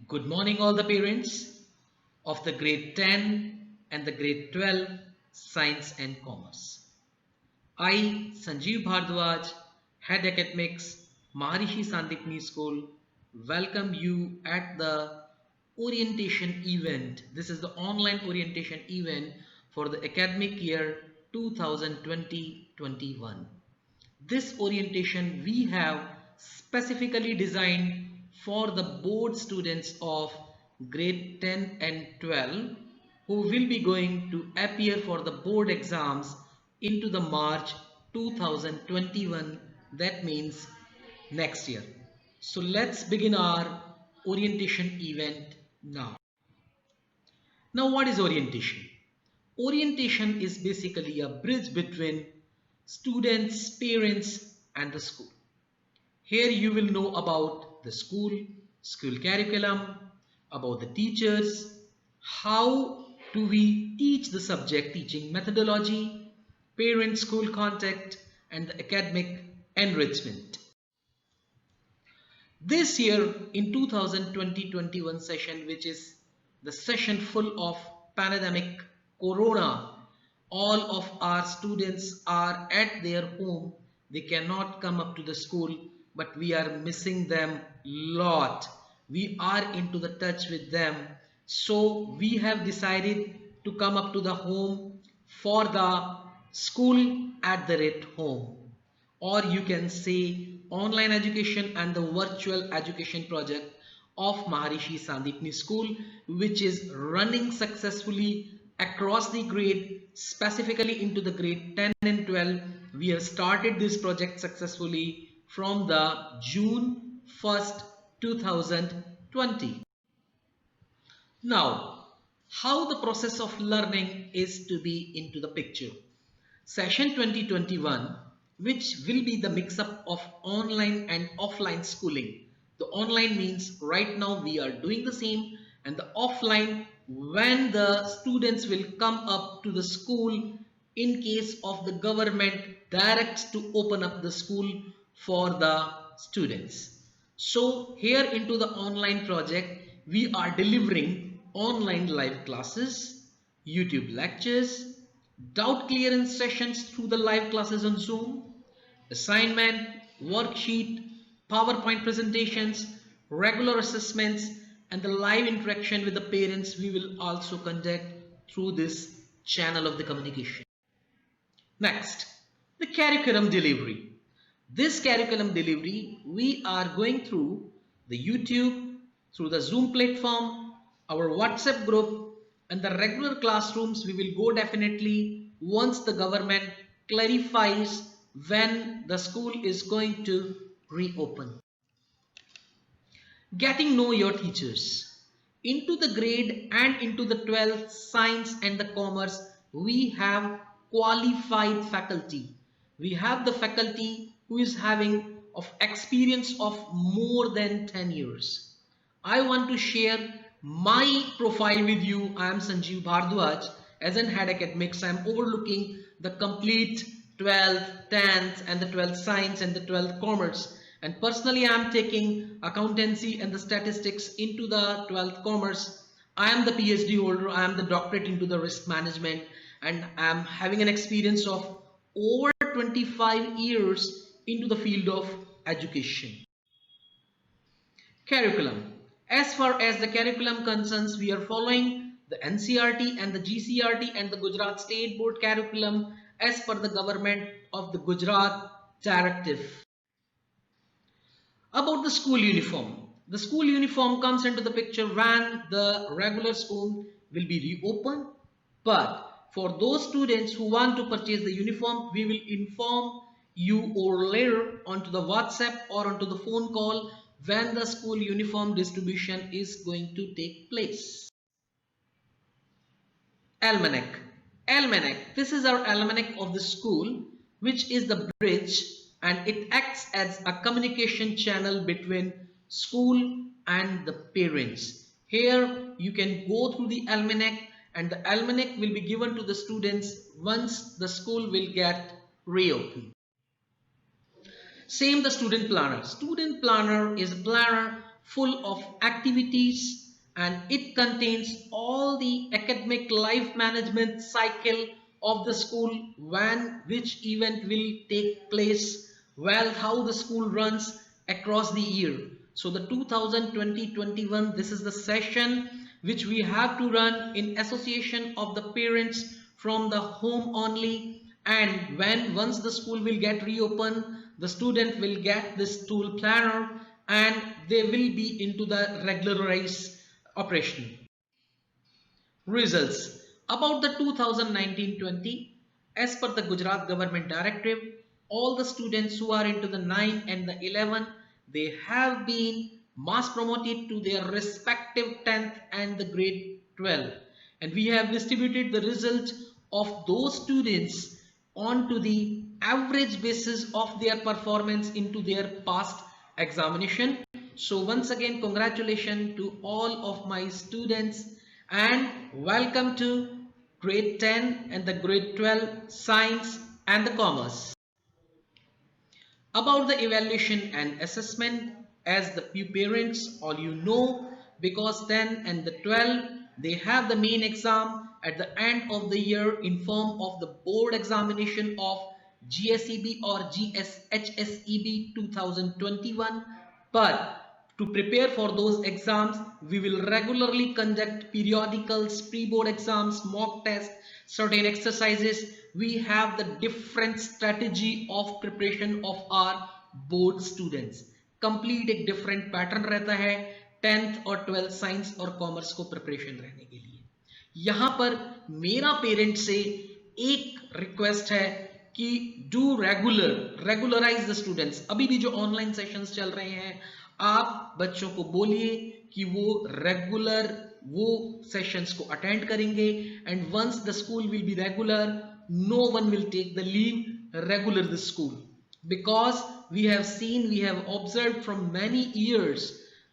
Good morning, all the parents of the grade 10 and the grade 12 Science and Commerce. I, Sanjeev Bhardwaj, Head Academics, Maharishi Sandipni School, welcome you at the orientation event. This is the online orientation event for the academic year 2020-21. This orientation we have specifically designed for the board students of grade 10 and 12 who will be going to appear for the board exams into the March 2021, that means next year. So let's begin our orientation event now. Now what is orientation? Orientation is basically a bridge between students, parents and the school. Here you will know about the school curriculum, about the teachers, how do we teach the subject, teaching methodology, parent-school contact and the academic enrichment. This year in 2020-21 session, which is the session full of pandemic corona, all of our students are at their home. They cannot come up to the school, but we are missing them lot. We are into the touch with them. So we have decided to come up to the home for the school at the rate home, or you can say online education and the virtual education project of Maharishi Sandipni School, which is running successfully across the grade, specifically into the grade 10 and 12. We have started this project successfully from the June 1st, 2020. Now, how the process of learning is to be into the picture. Session 2021, which will be the mix-up of online and offline schooling. The online means right now we are doing the same, and the offline when the students will come up to the school in case of the government directs to open up the school for the students. So here into the online project, we are delivering online live classes, YouTube lectures, doubt clearance sessions through the live classes on Zoom, assignment, worksheet, PowerPoint presentations, regular assessments, and the live interaction with the parents we will also conduct through this channel of the communication. Next, the curriculum delivery. This curriculum delivery, we are going through the YouTube, through the Zoom platform, our WhatsApp group, and the regular classrooms. We will go definitely once the government clarifies when the school is going to reopen. Getting know your teachers. Into the grade and into the 12th science and the commerce, we have qualified faculty. We have the faculty who is having of experience of more than 10 years. I want to share my profile with you. I am Sanjeev Bhardwaj. As an head academics, I am overlooking the complete 12th, 10th and the 12th science and the 12th commerce. And personally, I am taking accountancy and the statistics into the 12th commerce. I am the PhD holder. I am the doctorate into the risk management, and I am having an experience of over 25 years into the field of education. Curriculum. As far as the curriculum concerns, we are following the NCERT and the GCERT and the Gujarat State Board curriculum as per the government of the Gujarat directive. About the school uniform. The school uniform comes into the picture when the regular school will be reopened. But for those students who want to purchase the uniform, we will inform you or later onto the WhatsApp or onto the phone call when the school uniform distribution is going to take place. Almanac. Almanac. This is our almanac of the school, which is the bridge, and it acts as a communication channel between school and the parents. Here you can go through the almanac, and the almanac will be given to the students once the school will get reopened. Same the student planner. Student planner is a planner full of activities, and it contains all the academic life management cycle of the school, when which event will take place, well, how the school runs across the year. So the 2020-21, this is the session which we have to run in association of the parents from the home only. And when once the school will get reopened, the student will get this tool planner and they will be into the regularized operation. Results about the 2019-20, as per the Gujarat government directive, all the students who are into the 9 and the 11, they have been mass promoted to their respective 10th and the grade 12, and we have distributed the result of those students onto the average basis of their performance into their past examination. So once again, congratulations to all of my students and welcome to grade 10 and the grade 12 science and the commerce. About the evaluation and assessment, as the few parents, all you know, because 10 and the 12, they have the main exam at the end of the year in form of the board examination of GSEB or GSHSEB 2021. But to prepare for those exams, we will regularly conduct periodicals, pre-board exams, mock tests, certain exercises. We have the different strategy of preparation of our board students. Complete एक different pattern रहता है 10th और 12th science और commerce को preparation रहने के लिए. यहाँ पर मेरा पेरेंट से एक रिक्वेस्ट है कि डू रेगुलराइज द स्टूडेंट्स. अभी भी जो ऑनलाइन सेशंस चल रहे हैं, आप बच्चों को बोलिए कि वो रेगुलर वो सेशंस को अटेंड करेंगे. And once the school will be regular, no one will take the leave. Regular the school, because we have observed from many years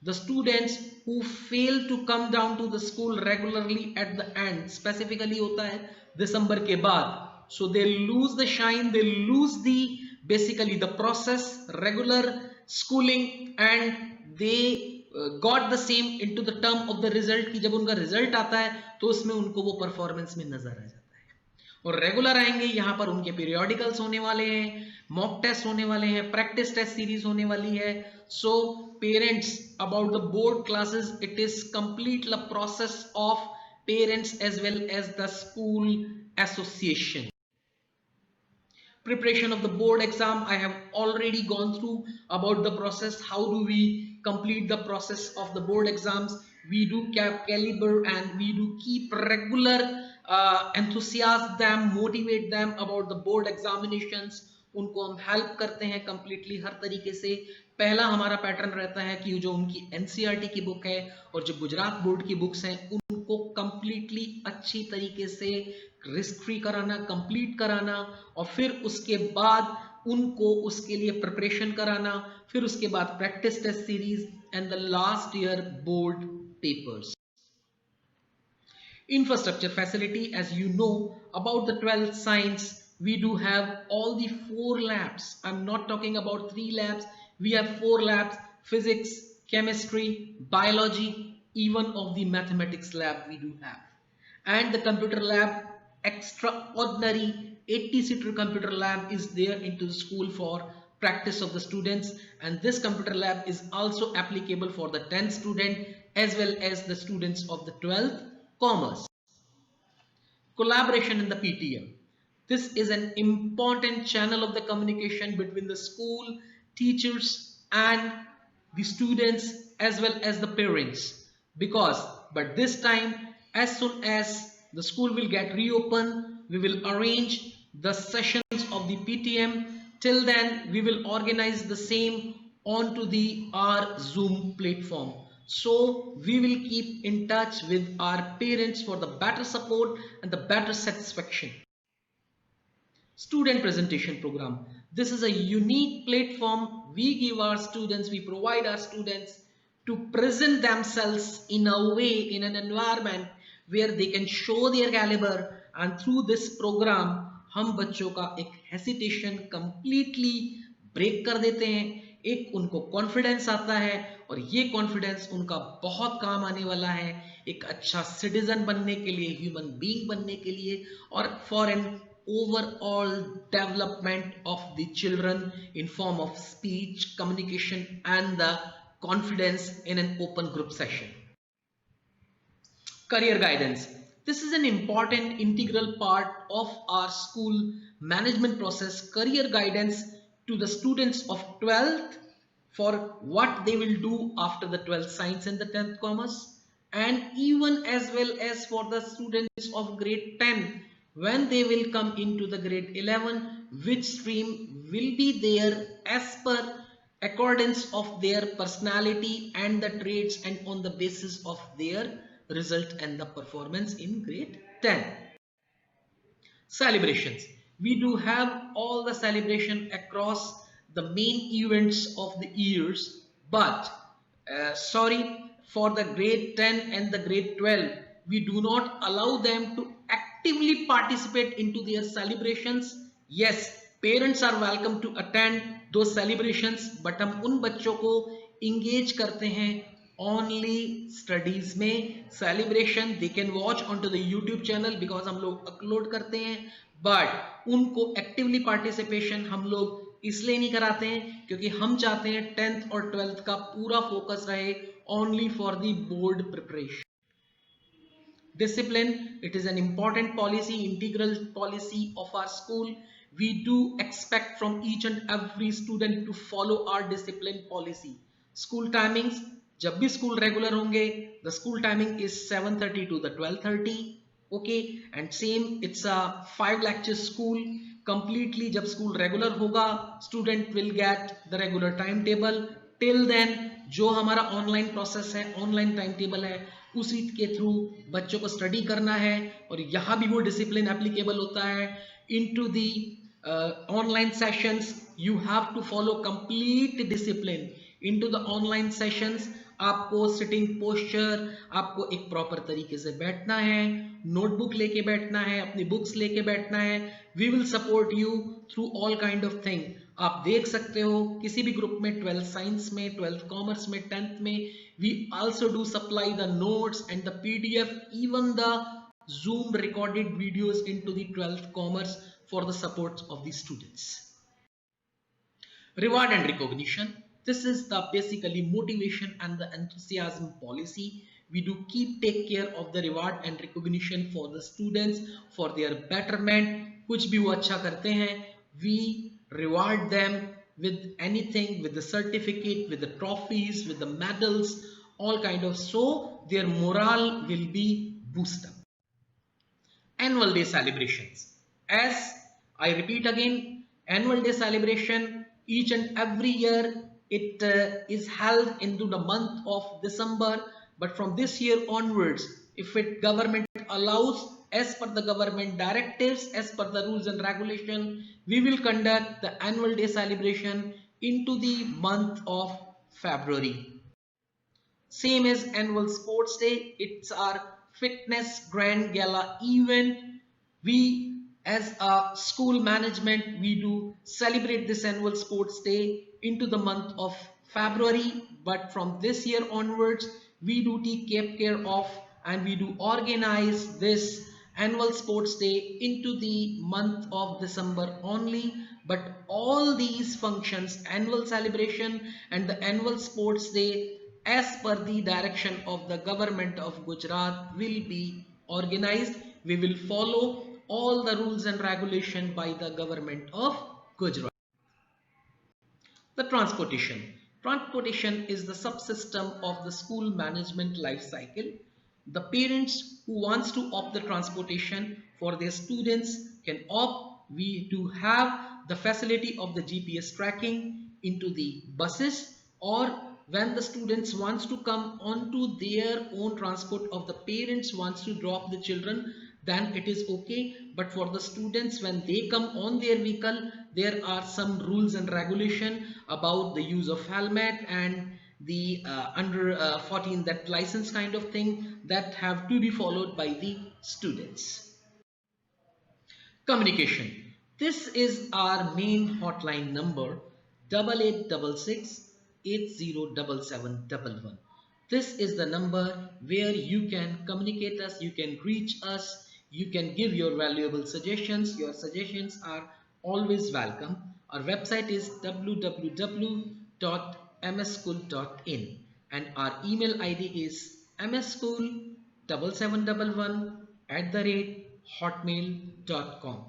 the students who fail to come down to the school regularly at the end, specifically hota hai December ke baad. So they lose the shine, they lose the basically the process, regular schooling, and they got the same into the term of the result कि जब उनका result आता है तो उसमें उनको वो performance में नजर आ जाता है. और रेगुलर आएंगे, यहाँ पर उनके पीरियोडिकल्स होने वाले हैं, मॉक टेस्ट होने वाले हैं, प्रैक्टिस टेस्ट सीरीज होने वाली है. So parents, about the board classes, it is complete the process of parents as well as the school association. Preparation of the board exam, I have already gone through about the process. How do we complete the process of the board exams? We do caliber and we do keep regular enthusiast them, motivate them about the board examinations. उनको हम help करते हैं completely हर तरीके से. पहला हमारा pattern रहता है कि जो उनकी एनसीईआरटी की बुक है और जो गुजरात बोर्ड की बुक्स हैं उनको कंप्लीटली अच्छी तरीके से रिस्क फ्री कराना, कंप्लीट कराना, और फिर उसके बाद उनको उसके लिए प्रिपरेशन कराना, फिर उसके बाद practice test series and the last year board papers. Infrastructure facility, as you know about the 12th science, we do have all the 4 labs. I'm not talking about 3 labs. We have 4 labs: physics, chemistry, biology, even of the mathematics lab we do have. And the computer lab, extraordinary 80-seater computer lab is there into the school for practice of the students. And this computer lab is also applicable for the 10th student as well as the students of the 12th commerce. Collaboration in the PTM. This is an important channel of the communication between the school, teachers and the students as well as the parents. But this time, as soon as the school will get reopened, we will arrange the sessions of the PTM. Till then, we will organize the same onto our Zoom platform. So we will keep in touch with our parents for the better support and the better satisfaction. Student presentation program. This is a unique platform we give our students, we provide our students to present themselves in a way, in an environment where they can show their caliber. And through this program हम बच्चों का एक hesitation completely break कर देते हैं. एक उनको confidence आता है और ये कॉन्फिडेंस उनका बहुत काम आने वाला है एक अच्छा सिटीजन बनने के लिए, ह्यूमन बीइंग बनने के लिए और for an overall development of the children in form of speech, communication and the confidence in an open group session. Career guidance. This is an important integral part of our school management process. Career guidance to the students of 12th for what they will do after the 12th science and the 10th commerce, and even as well as for the students of grade 10 when they will come into the grade 11, which stream will be there as per accordance of their personality and the traits and on the basis of their result and the performance in grade 10. Celebrations. We do have all the celebration across the main events of the years, but sorry, for the grade 10 and the grade 12, we do not allow them to actively participate into their celebrations. Yes, parents are welcome to attend those celebrations, but हम उन बच्चों को engage करते हैं only studies में. celebration they can watch onto the YouTube channel because हम लोग upload करते हैं, but उनको actively participation हम लोग इसलिए नहीं कराते हैं क्योंकि हम चाहते हैं 10th और 12th का पूरा फोकस रहे only for the board preparation. Discipline, it is an important policy, integral policy of our school. We do expect from each and every student to follow our discipline policy. School timings, जब भी school regular होंगे, the school timing is 7:30 to the 12:30. Okay, and same it's a 5 lecture school. Completely जब school regular होगा, student will get the regular timetable. Till then जो हमारा online process है, online time table है, उसी के through बच्चों को स्टडी करना है और यहाँ भी वो डिसिप्लिन एप्लीकेबल होता है. Into the online sessions you have to follow complete discipline into the online sessions. आपको सिटिंग पोस्चर, आपको एक प्रॉपर तरीके से बैठना है, नोटबुक लेके बैठना है, अपनी बुक्स लेके बैठना है. We will support you through all kind of thing. आप देख सकते हो किसी भी ग्रुप में, 12th साइंस में, 12th कॉमर्स में, 10th में, we also do supply the notes and the PDF, even the Zoom recorded videos into the 12th commerce for the support of the students. Reward and recognition. This is the basically motivation and the enthusiasm policy. We do take care of the reward and recognition for the students for their betterment. कुछ भी वो अच्छा करते हैं, we reward them with anything, with the certificate, with the trophies, with the medals, all kind of, so their morale will be boosted. Annual day celebrations. As I repeat again, annual day celebration each and every year it is held into the month of December, but from this year onwards, if it government allows, as per the government directives, as per the rules and regulation, we will conduct the annual day celebration into the month of February. Same as annual sports day, it's our fitness grand gala event. We as a school management, we do celebrate this annual sports day into the month of February, but from this year onwards, we do take care of and we do organize this annual sports day into the month of December only. But all these functions, annual celebration and the annual sports day, as per the direction of the government of Gujarat, will be organized. We will follow all the rules and regulation by the government of Gujarat. The transportation. Transportation is the subsystem of the school management life cycle. The parents who wants to opt the transportation for their students can opt. We do have the facility of the GPS tracking into the buses, or when the students wants to come onto their own transport of the parents wants to drop the children, then it is okay. But for the students, when they come on their vehicle, there are some rules and regulation about the use of helmet and the under 14 that license kind of thing that have to be followed by the students. Communication. This is our main hotline number. 8866 807711. This is the number where you can communicate us, you can reach us, you can give your valuable suggestions. Your suggestions are always welcome. Our website is www.msschool.in and our email ID is msschool7711@hotmail.com.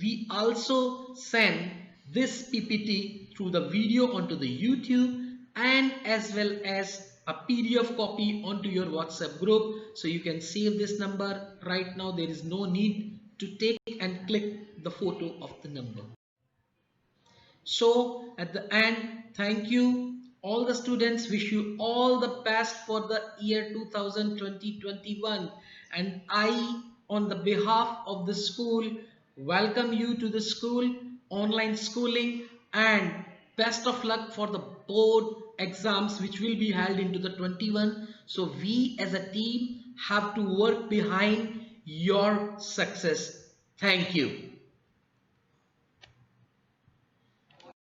We also send this PPT through the video onto the YouTube and as well as a PDF copy onto your WhatsApp group, so you can save this number. Right now there is no need to take and click the photo of the number. So at the end, thank you. All the students, wish you all the best for the year 2020-21, and I, on the behalf of the school, welcome you to the school, online schooling, and best of luck for the board exams which will be held into the 21. So we as a team have to work behind your success. Thank you.